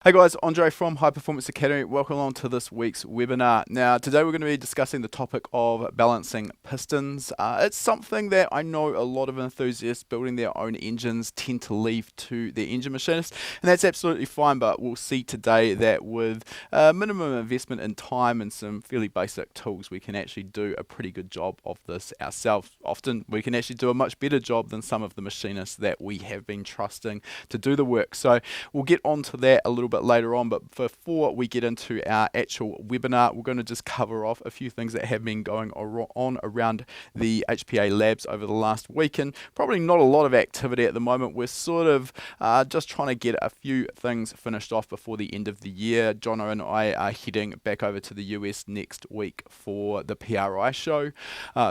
Hey guys, Andre from High Performance Academy. Welcome along to this week's webinar. Now, today we're going to be discussing the topic of balancing pistons. It's something that I know a lot of enthusiasts building their own engines tend to leave to their engine machinists, and that's absolutely fine, but we'll see today that with minimum investment in time and some fairly basic tools, we can actually do a pretty good job of this ourselves. Often we can actually do a much better job than some of the machinists that we have been trusting to do the work. So we'll get onto that a little bit later on, but before we get into our actual webinar, we're going to just cover off a few things that have been going on around the HPA labs over the last week, and probably not a lot of activity at the moment. We're sort of just trying to get a few things finished off before the end of the year. Jono and I are heading back over to the US next week for the PRI show,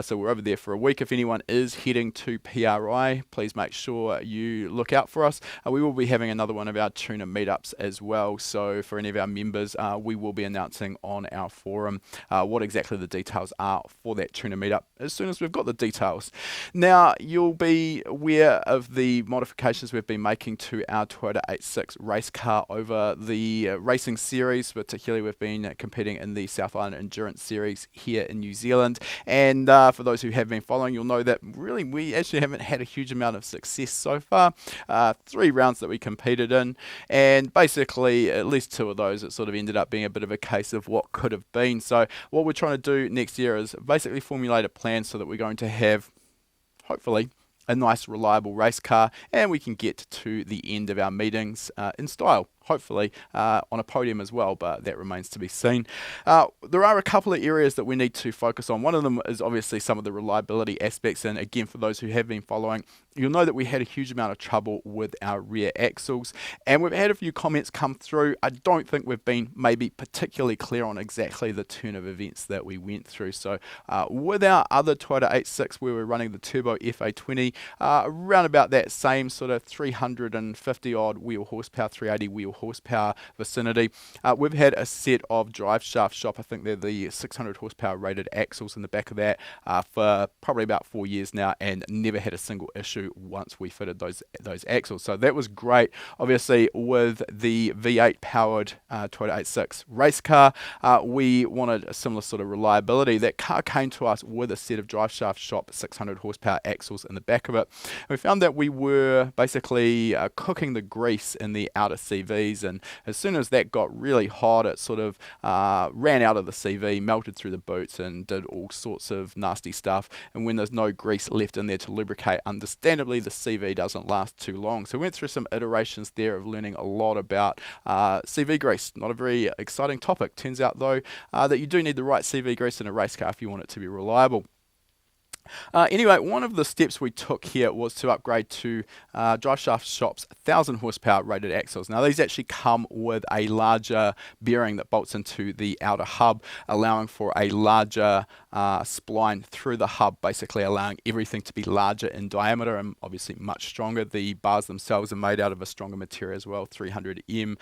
so we're over there for a week. If anyone is heading to PRI, please make sure you look out for us. We will be having another one of our tuner meetups as well. So for any of our members, we will be announcing on our forum what exactly the details are for that tuner meetup as soon as we've got the details. Now, you'll be aware of the modifications we've been making to our Toyota 86 race car over the racing series. Particularly, we've been competing in the South Island Endurance Series here in New Zealand. And for those who have been following, you'll know that really we actually haven't had a huge amount of success so far. 3 rounds that we competed in, and basically at least 2 of those, it sort of ended up being a bit of a case of what could have been. So what we're trying to do next year is basically formulate a plan so that we're going to have, hopefully, a nice reliable race car, and we can get to the end of our meetings in style. Hopefully on a podium as well, but that remains to be seen. There are a couple of areas that we need to focus on. One of them is obviously some of the reliability aspects, and again, for those who have been following, you'll know that we had a huge amount of trouble with our rear axles, and we've had a few comments come through. I don't think we've been maybe particularly clear on exactly the turn of events that we went through. So with our other Toyota 86, where we're running the Turbo FA20, around about that same sort of 350 odd wheel horsepower, 380 wheel horsepower vicinity. We've had a set of Driveshaft Shop, I think they're the 600 horsepower rated axles in the back of that, for probably about 4 years now, and never had a single issue once we fitted those axles. So that was great. Obviously, with the V8 powered Toyota 86 race car, we wanted a similar sort of reliability. That car came to us with a set of Driveshaft Shop 600 horsepower axles in the back of it. We found that we were basically cooking the grease in the outer CVs, and as soon as that got really hot, it sort of ran out of the CV, melted through the boots, and did all sorts of nasty stuff. And when there's no grease left in there to lubricate, understandably the CV doesn't last too long. So we went through some iterations there of learning a lot about CV grease. Not a very exciting topic. Turns out though that you do need the right CV grease in a race car if you want it to be reliable. Anyway, one of the steps we took here was to upgrade to Driveshaft Shop's 1000 horsepower rated axles. Now, these actually come with a larger bearing that bolts into the outer hub, allowing for a larger spline through the hub, basically allowing everything to be larger in diameter and obviously much stronger. The bars themselves are made out of a stronger material as well, 300M.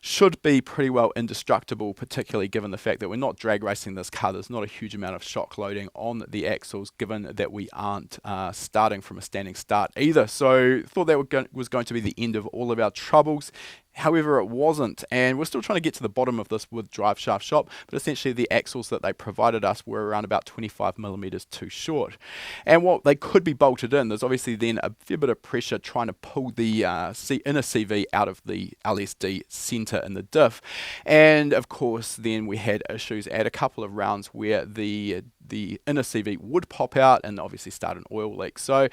Should be pretty well indestructible, particularly given the fact that we're not drag racing this car. There's not a huge amount of shock loading on the axles, given that we aren't starting from a standing start either. So thought that was going to be the end of all of our troubles. However, it wasn't, and we're still trying to get to the bottom of this with Driveshaft Shop, but essentially the axles that they provided us were around about 25 millimeters too short. And while they could be bolted in, there's obviously then a fair bit of pressure trying to pull the inner CV out of the LSD center in the diff. And of course, then we had issues at a couple of rounds where the inner CV would pop out and obviously start an oil leak. So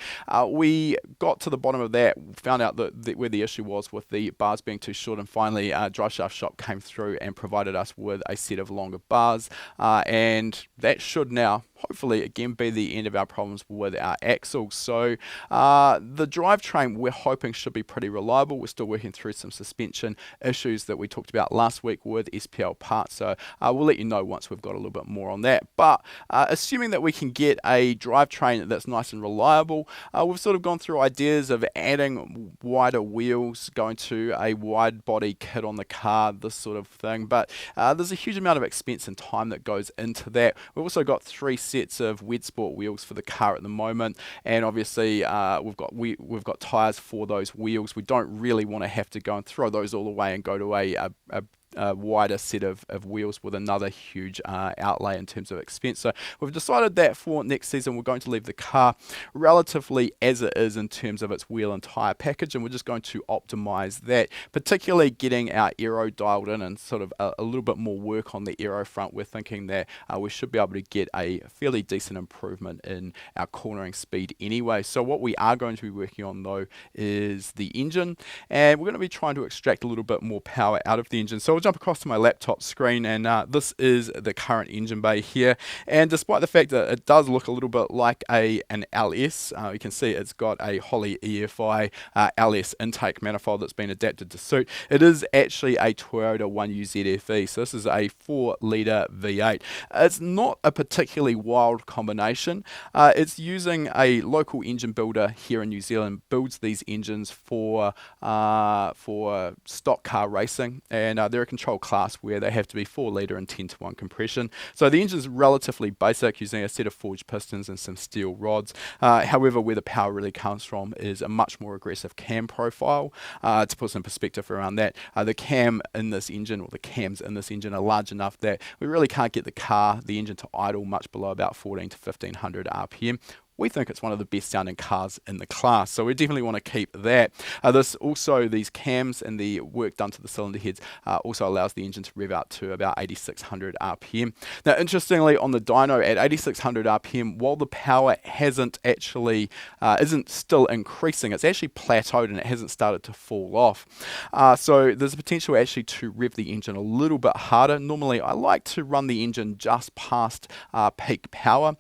we got to the bottom of that, found out that where the issue was with the bars being too short, and finally Driveshaft Shop came through and provided us with a set of longer bars, and that should now hopefully again be the end of our problems with our axles. So the drivetrain we're hoping should be pretty reliable. We're still working through some suspension issues that we talked about last week with SPL parts, so we'll let you know once we've got a little bit more on that. But assuming that we can get a drivetrain that's nice and reliable, we've sort of gone through ideas of adding wider wheels, going to a wide body kit on the car, this sort of thing. But there's a huge amount of expense and time that goes into that. We've also got 3 sets of wet sport wheels for the car at the moment, and obviously we've got tyres for those wheels. We don't really want to have to go and throw those all away and go to a wider set of wheels with another huge outlay in terms of expense. So we've decided that for next season we're going to leave the car relatively as it is in terms of its wheel and tyre package, and we're just going to optimize that, particularly getting our Aero dialed in and sort of a little bit more work on the Aero front. We're thinking that we should be able to get a fairly decent improvement in our cornering speed anyway. So what we are going to be working on though is the engine, and we're going to be trying to extract a little bit more power out of the engine. So I'll jump across to my laptop screen, and this is the current engine bay here, and despite the fact that it does look a little bit like an LS, you can see it's got a Holley EFI LS intake manifold that's been adapted to suit. It is actually a Toyota 1UZ-FE, so this is a 4-litre V8. It's not a particularly wild combination. It's using a local engine builder here in New Zealand, builds these engines for stock car racing, and they're a control class where they have to be 4-litre and 10-to-1 compression. So the engine's relatively basic, using a set of forged pistons and some steel rods. However, where the power really comes from is a much more aggressive cam profile. To put some perspective around that, the cam in this engine, or the cams in this engine, are large enough that we really can't get the engine to idle much below about 14 to 1500 RPM. We think it's one of the best sounding cars in the class, so we definitely want to keep that. These cams and the work done to the cylinder heads also allows the engine to rev out to about 8600 RPM. Now, interestingly, on the dyno at 8600 RPM, while the power isn't still increasing, it's actually plateaued and it hasn't started to fall off. So there's a potential actually to rev the engine a little bit harder. Normally, I like to run the engine just past peak power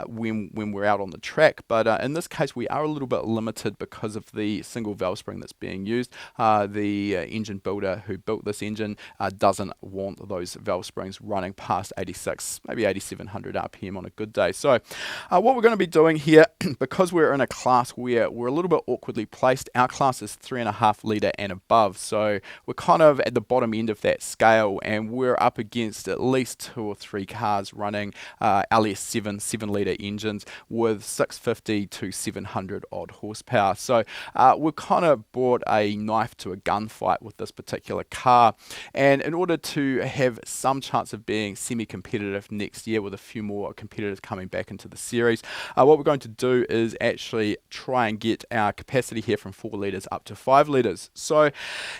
when we're out on the track, but in this case we are a little bit limited because of the single valve spring that's being used. The engine builder who built this engine doesn't want those valve springs running past 86, maybe 8700 RPM on a good day. So what we're going to be doing here, because we're in a class where we're a little bit awkwardly placed, our class is 3.5 litre and above, so we're kind of at the bottom end of that scale, and we're up against at least 2 or 3 cars running LS7 7-litre engines with 650 to 700 odd horsepower. So we've kind of brought a knife to a gunfight with this particular car, and in order to have some chance of being semi-competitive next year with a few more competitors coming back into the series, what we're going to do is actually try and get our capacity here from 4 litres up to 5 litres. So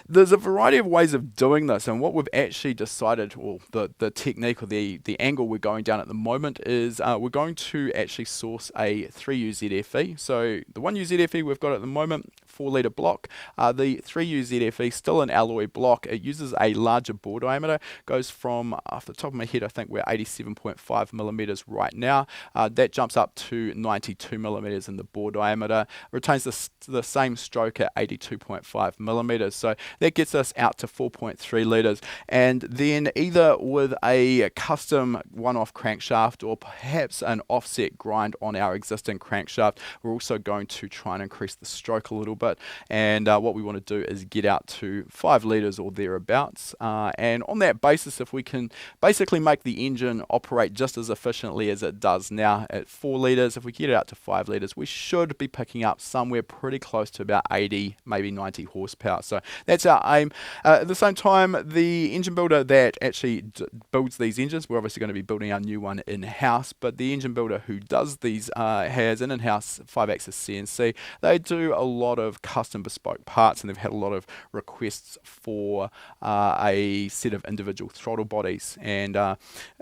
there's a variety of ways of doing this, and what we've actually decided, or the technique or the angle we're going down at the moment is we're going to actually source a 3UZ-FE. So the 1UZ-FE we've got at the moment, 4-litre block. The 3UZ-FE, still an alloy block. It uses a larger bore diameter, goes from, off the top of my head, I think we're 87.5 millimeters right now. That jumps up to 92 millimeters in the bore diameter, retains the same stroke at 82.5 millimeters. So that gets us out to 4.3 litres, and then either with a custom one-off crankshaft or perhaps an offset grind on our existing crankshaft, we're also going to try and increase the stroke a little bit, and what we want to do is get out to 5 litres or thereabouts, and on that basis, if we can basically make the engine operate just as efficiently as it does now at 4 litres, if we get it out to 5 litres, we should be picking up somewhere pretty close to about 80, maybe 90 horsepower. So that's our aim. At the same time, the engine builder that actually builds these engines, we're obviously going to be building our new one in-house, but the engine builder who does these has an in-house 5-axis CNC. They do a lot of custom bespoke parts, and they've had a lot of requests for a set of individual throttle bodies, and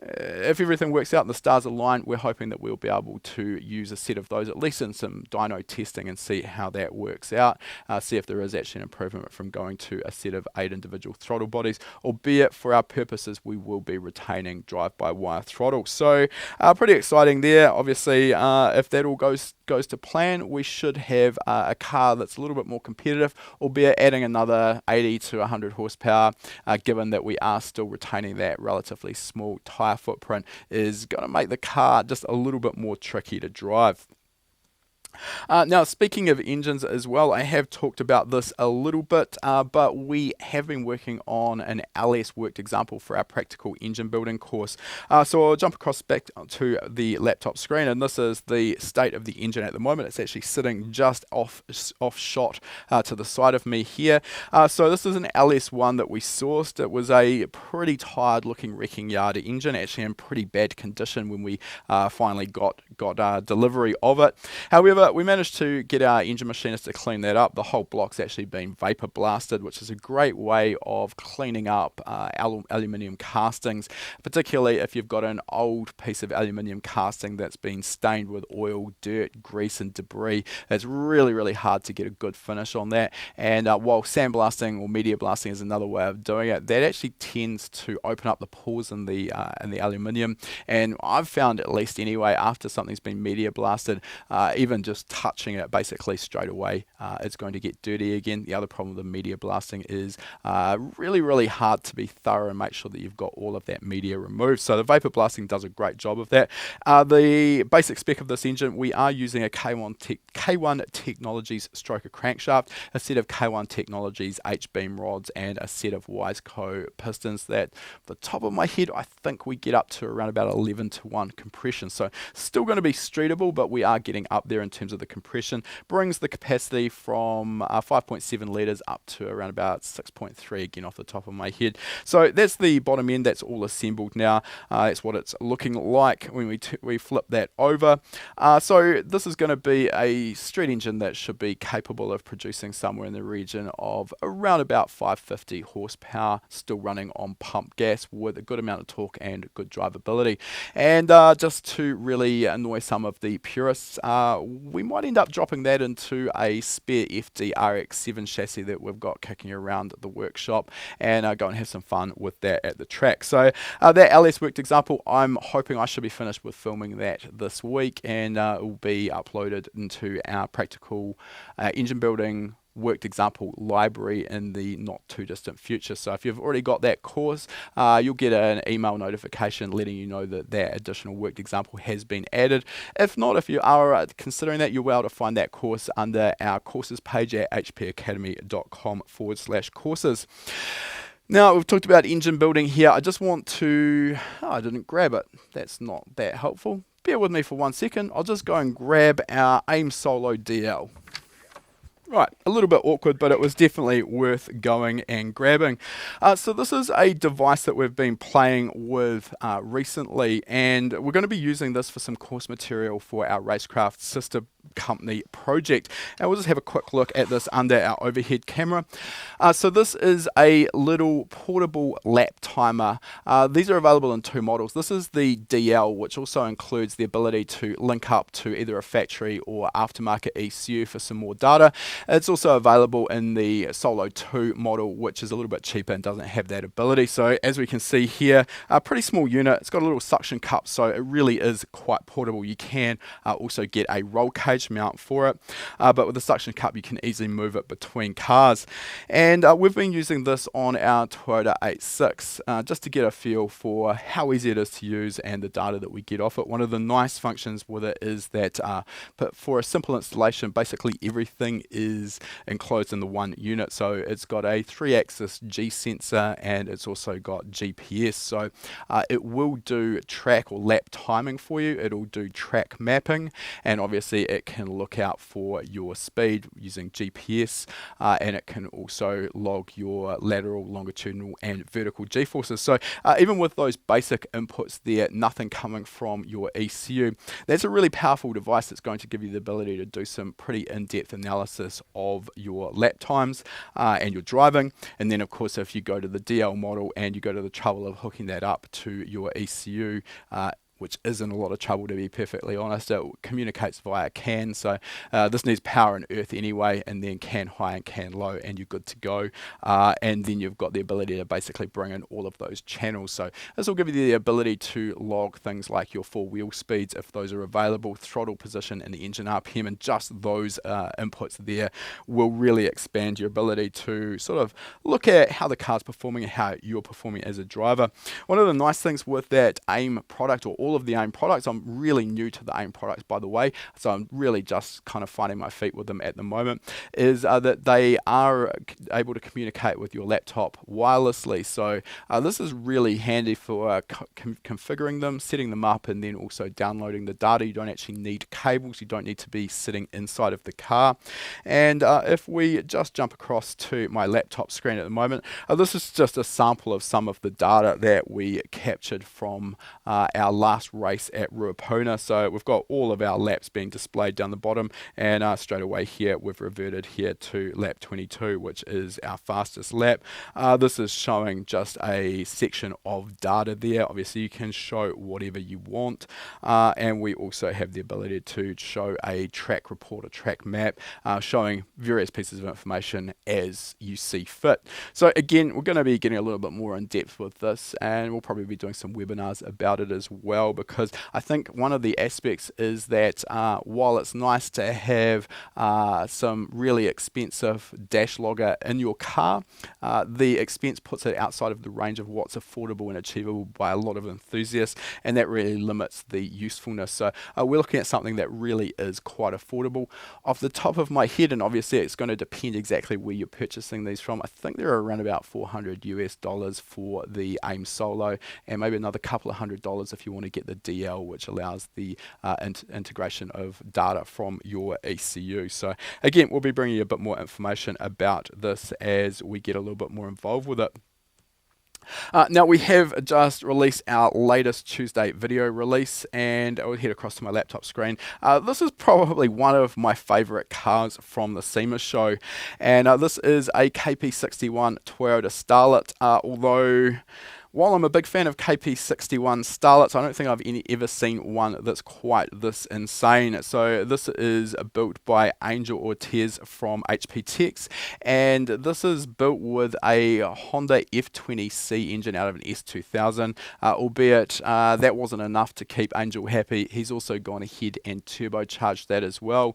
if everything works out and the stars align, we're hoping that we'll be able to use a set of those, at least in some dyno testing, and see how that works out, see if there is actually an improvement from going to a set of 8 individual throttle bodies, albeit for our purposes we will be retaining drive-by-wire throttle. So pretty exciting there. Obviously, if that all goes to plan, we should have a car that's a little bit more competitive, albeit adding another 80 to 100 horsepower, given that we are still retaining that relatively small tyre footprint, is going to make the car just a little bit more tricky to drive. Now, speaking of engines as well, I have talked about this a little bit, but we have been working on an LS Worked Example for our practical engine building course. So I'll jump across back to the laptop screen, and this is the state of the engine at the moment. It's actually sitting just off shot to the side of me here. So this is an LS1 that we sourced. It was a pretty tired looking wrecking yard engine, actually in pretty bad condition when we finally got delivery of it. However, we managed to get our engine machinist to clean that up. The whole block's actually been vapor blasted, which is a great way of cleaning up aluminium castings, particularly if you've got an old piece of aluminium casting that's been stained with oil, dirt, grease and debris. It's really, really hard to get a good finish on that. And while sandblasting or media blasting is another way of doing it, that actually tends to open up the pores in the aluminium. And I've found, at least anyway, after something's been media blasted, even just touching it basically straight away, it's going to get dirty again. The other problem with the media blasting is really, really hard to be thorough and make sure that you've got all of that media removed. So the vapor blasting does a great job of that. The basic spec of this engine, we are using a K1 Technologies stroker crankshaft, a set of K1 Technologies H-beam rods, and a set of Wiseco pistons that, off the top of my head, I think we get up to around about 11:1 compression. So still going to be streetable, but we are getting up there in terms of the compression. Brings the capacity from 5.7 litres up to around about 6.3, again off the top of my head. So that's the bottom end. That's all assembled now. That's what it's looking like when we flip that over. So this is going to be a street engine that should be capable of producing somewhere in the region of around about 550 horsepower, still running on pump gas with a good amount of torque and good drivability. And just to really annoy some of the purists, we might end up dropping that into a spare FD RX7 chassis that we've got kicking around the workshop, and go and have some fun with that at the track. So that LS Worked Example, I'm hoping I should be finished with filming that this week, and it will be uploaded into our practical engine building worked example library in the not too distant future. So if you've already got that course, you'll get an email notification letting you know that that additional worked example has been added. If not, if you are considering that, you'll be able to find that course under our courses page at hpacademy.com/courses. Now, we've talked about engine building here. I just want to, I didn't grab it. That's not that helpful. Bear with me for 1 second. I'll just go and grab our AiM SoloDL. Right, a little bit awkward, but it was definitely worth going and grabbing. So this is a device that we've been playing with recently, and we're going to be using this for some course material for our Racecraft sister company project. And we'll just have a quick look at this under our overhead camera. So this is a little portable lap timer. These are available in two models. This is the DL, which also includes the ability to link up to either a factory or aftermarket ECU for some more data. It's also available in the Solo 2 model, which is a little bit cheaper and doesn't have that ability. So as we can see here, a pretty small unit. It's got a little suction cup, so it really is quite portable. You can also get a roll cage mount for it, but with the suction cup you can easily move it between cars. And we've been using this on our Toyota 86 just to get a feel for how easy it is to use and the data that we get off it. One of the nice functions with it is that for a simple installation, basically everything is enclosed in the one unit. So it's got a 3-axis G sensor and it's also got GPS. So it will do track or lap timing for you. It'll do track mapping, and obviously it can look out for your speed using GPS, and it can also log your lateral, longitudinal and vertical G-forces. So even with those basic inputs there, nothing coming from your ECU, that's a really powerful device that's going to give you the ability to do some pretty in-depth analysis of your lap times and your driving. And then of course if you go to the DL model and you go to the trouble of hooking that up to your ECU, which isn't a lot of trouble to be perfectly honest. It communicates via CAN, so this needs power and earth anyway, and then CAN high and CAN low, and you're good to go. And then you've got the ability to basically bring in all of those channels. So this will give you the ability to log things like your full wheel speeds if those are available, throttle position and the engine RPM, and just those inputs there will really expand your ability to sort of look at how the car's performing and how you're performing as a driver. One of the nice things with that AiM product, or all all of the AiM products. I'm really new to the AiM products, by the way, so I'm really just kind of finding my feet with them at the moment, is that they are able to communicate with your laptop wirelessly. So this is really handy for configuring them, setting them up, and then also downloading the data. You don't actually need cables. You don't need to be sitting inside of the car. And if we just jump across to my laptop screen at the moment, this is just a sample of some of the data that we captured from our last race at Ruapuna. So we've got all of our laps being displayed down the bottom, and straight away here we've reverted here to lap 22, which is our fastest lap. This is showing just a section of data there. Obviously you can show whatever you want, and we also have the ability to show a track report, a track map, showing various pieces of information as you see fit. So again, we're going to be getting a little bit more in depth with this, and we'll probably be doing some webinars about it as well, because I think one of the aspects is that while it's nice to have some really expensive dash logger in your car, the expense puts it outside of the range of what's affordable and achievable by a lot of enthusiasts, and that really limits the usefulness. So we're looking at something that really is quite affordable. Off the top of my head, and obviously it's going to depend exactly where you're purchasing these from, I think they're around about $400 US for the AiM Solo, and maybe another couple of $100 if you want to get the DL, which allows the integration of data from your ECU. So again, we'll be bringing you a bit more information about this as we get a little bit more involved with it. Now we have just released our latest Tuesday video release, and I'll head across to my laptop screen. This is probably one of my favorite cars from the SEMA show, and this is a KP61 Toyota Starlet, although while I'm a big fan of KP61 Starlets, I don't think I've ever seen one that's quite this insane. So this is built by Angel Ortiz from HPTX, and this is built with a Honda F20C engine out of an S2000, albeit that wasn't enough to keep Angel happy. He's also gone ahead and turbocharged that as well.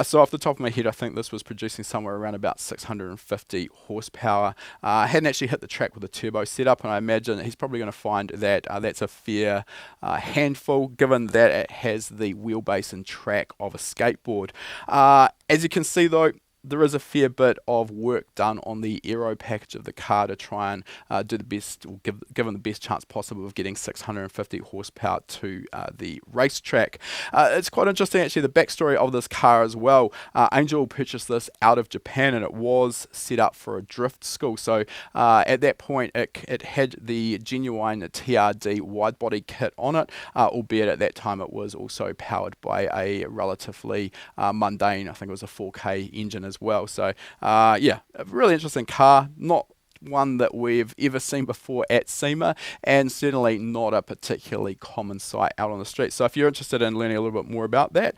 So off the top of my head, I think this was producing somewhere around about 650 horsepower. Hadn't actually hit the track with a turbo setup, and I imagine he's probably going to find that that's a fair handful, given that it has the wheelbase and track of a skateboard. As you can see though, there is a fair bit of work done on the Aero package of the car to try and do the best, or give them the best chance possible of getting 650 horsepower to the racetrack. It's quite interesting actually, the backstory of this car as well. Angel purchased this out of Japan, and it was set up for a drift school. So at that point it had the genuine TRD wide body kit on it, albeit at that time it was also powered by a relatively mundane, I think it was a 4K engine as well. So yeah, a really interesting car, not one that we've ever seen before at SEMA, and certainly not a particularly common sight out on the street. So if you're interested in learning a little bit more about that,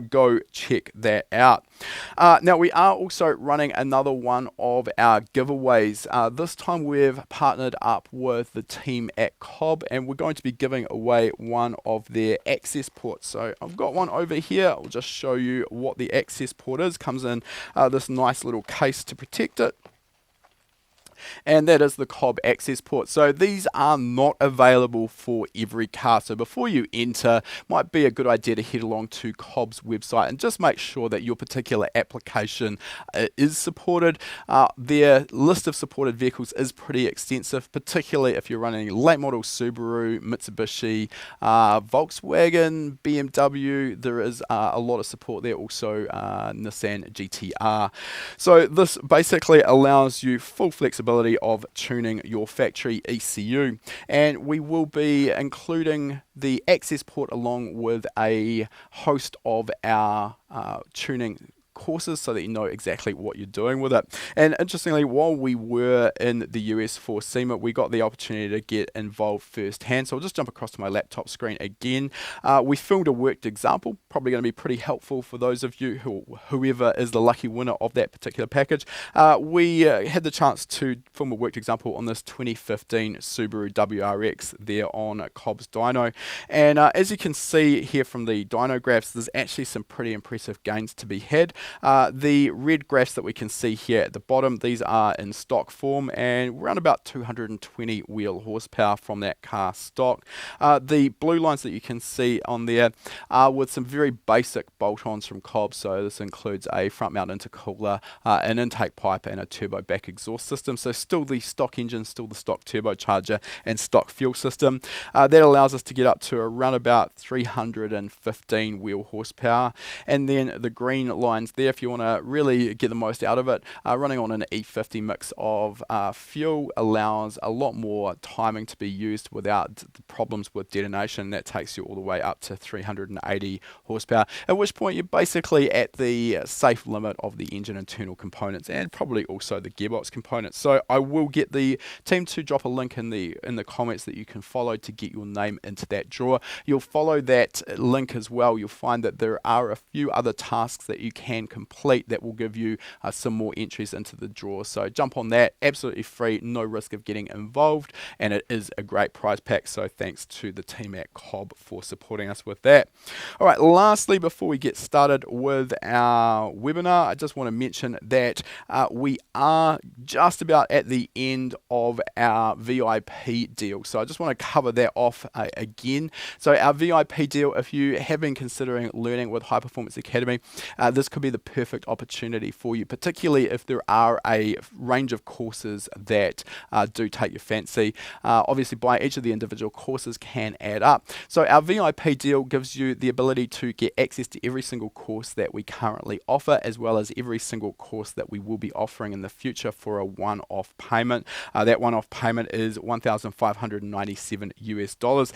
go check that out. Now we are also running another one of our giveaways. This time we've partnered up with the team at COBB, and we're going to be giving away one of their access ports. So I've got one over here. I'll just show you what the access port is. Comes in this nice little case to protect it, and that is the COBB access port. So these are not available for every car. So before you enter, might be a good idea to head along to COBB's website and just make sure that your particular application is supported. Their list of supported vehicles is pretty extensive, particularly if you're running late model Subaru, Mitsubishi, Volkswagen, BMW. There is a lot of support there, also Nissan GTR. So this basically allows you full flexibility of tuning your factory ECU, and we will be including the access port along with a host of our tuning courses so that you know exactly what you're doing with it. And interestingly, while we were in the US for SEMA, we got the opportunity to get involved firsthand. So I'll just jump across to my laptop screen again. We filmed a worked example, probably going to be pretty helpful for those of you whoever is the lucky winner of that particular package. We had the chance to film a worked example on this 2015 Subaru WRX there on COBB's dyno, and as you can see here from the dyno graphs, there's actually some pretty impressive gains to be had. The red graphs that we can see here at the bottom, these are in stock form and around about 220 wheel horsepower from that car stock. The blue lines that you can see on there are with some very basic bolt-ons from COBB, so this includes a front mount intercooler, an intake pipe and a turbo back exhaust system. So still the stock engine, still the stock turbocharger and stock fuel system. That allows us to get up to around about 315 wheel horsepower. And then the green lines there, if you want to really get the most out of it, running on an E50 mix of fuel allows a lot more timing to be used without the problems with detonation. That takes you all the way up to 380 horsepower, at which point you're basically at the safe limit of the engine internal components and probably also the gearbox components. So I will get the team to drop a link in the comments that you can follow to get your name into that draw. You'll follow that link as well. You'll find that there are a few other tasks that you can complete that will give you some more entries into the draw. So jump on that, absolutely free, no risk of getting involved, and it is a great prize pack. So thanks to the team at COBB for supporting us with that. All right, lastly, before we get started with our webinar, I just want to mention that we are just about at the end of our VIP deal. So I just want to cover that off again. So our VIP deal, if you have been considering learning with High Performance Academy, this could be the perfect opportunity for you, particularly if there are a range of courses that do take your fancy. Obviously, buying each of the individual courses can add up. So our VIP deal gives you the ability to get access to every single course that we currently offer, as well as every single course that we will be offering in the future for a one-off payment. That one-off payment is $1,597 US.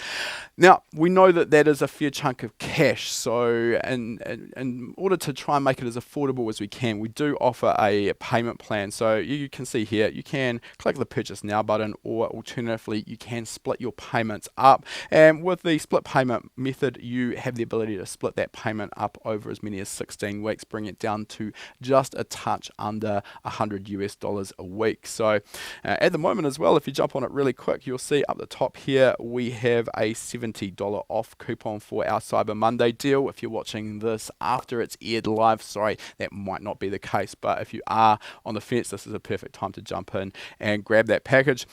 Now, we know that that is a fair chunk of cash, so in order to try and make it as affordable as we can, we do offer a payment plan. So you can see here, you can click the Purchase Now button, or alternatively, you can split your payments up. And with the split payment method, you have the ability to split that payment up over as many as 16 weeks, bring it down to just a touch under $100 US a week. So at the moment as well, if you jump on it really quick, you'll see up the top here, we have a $70 off coupon for our Cyber Monday deal. If you're watching this after it's aired live, sorry, that might not be the case, but if you are on the fence, this is a perfect time to jump in and grab that package.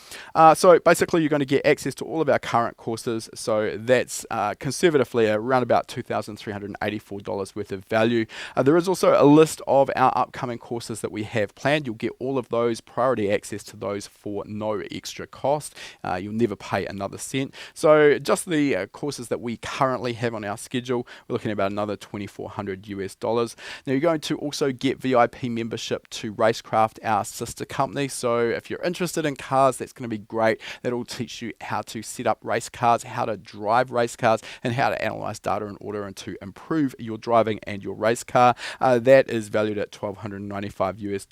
So basically, you're going to get access to all of our current courses. So that's conservatively around about $2,384 worth of value. There is also a list of our upcoming courses that we have planned. You'll get all of those, priority access to those for no extra cost. You'll never pay another cent. So just the courses that we currently have on our schedule, we're looking at about another $2,400 US. Now you're going to also get VIP membership to Racecraft, our sister company. So if you're interested in cars, that's going to be great. That'll teach you how to set up race cars, how to drive race cars, and how to analyze data in order and to improve your driving and your race car. That is valued at $1,295 US.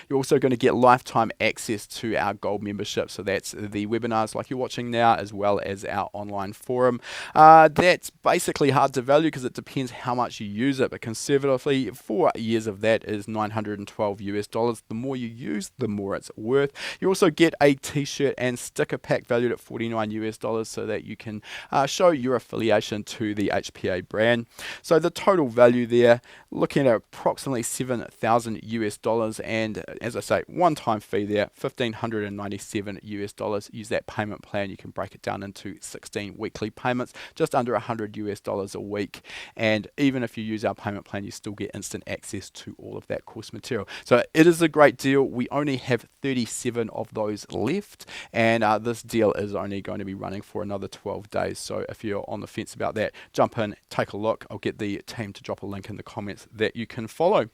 You're also going to get lifetime access to our gold membership. So that's the webinars like you're watching now, as well as our online forum. That's basically hard to value because it depends how much you use it, but conservatively 4 years of that is $912 US. The more you use, the more it's worth. You also get a t-shirt and sticker pack valued at $49 US, so that you can show your affiliation to the HPA brand. So the total value there, looking at approximately $7,000 US, and as I say, one-time fee there, $1,597 US. Use that payment plan. You can break it down into 16 weekly payments, just under $100 US a week. And even if you use our payment plan, you still get instant access to all of that course material. So it is a great deal. We only have 37 of those left, and this deal is only going to be running for another 12 days. So if you're on the fence about that, jump in, take a look. I'll get the team to drop a link in the comments that you can follow.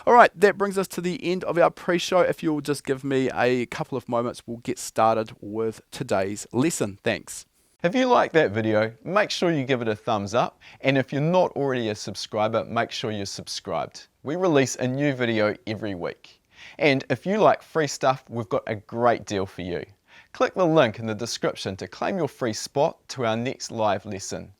All right, that brings us to the end of our pre-show. If you'll just give me a couple of moments, we'll get started with today's lesson. Thanks. If you like that video, make sure you give it a thumbs up, and if you're not already a subscriber, make sure you're subscribed. We release a new video every week. And if you like free stuff, we've got a great deal for you. Click the link in the description to claim your free spot to our next live lesson.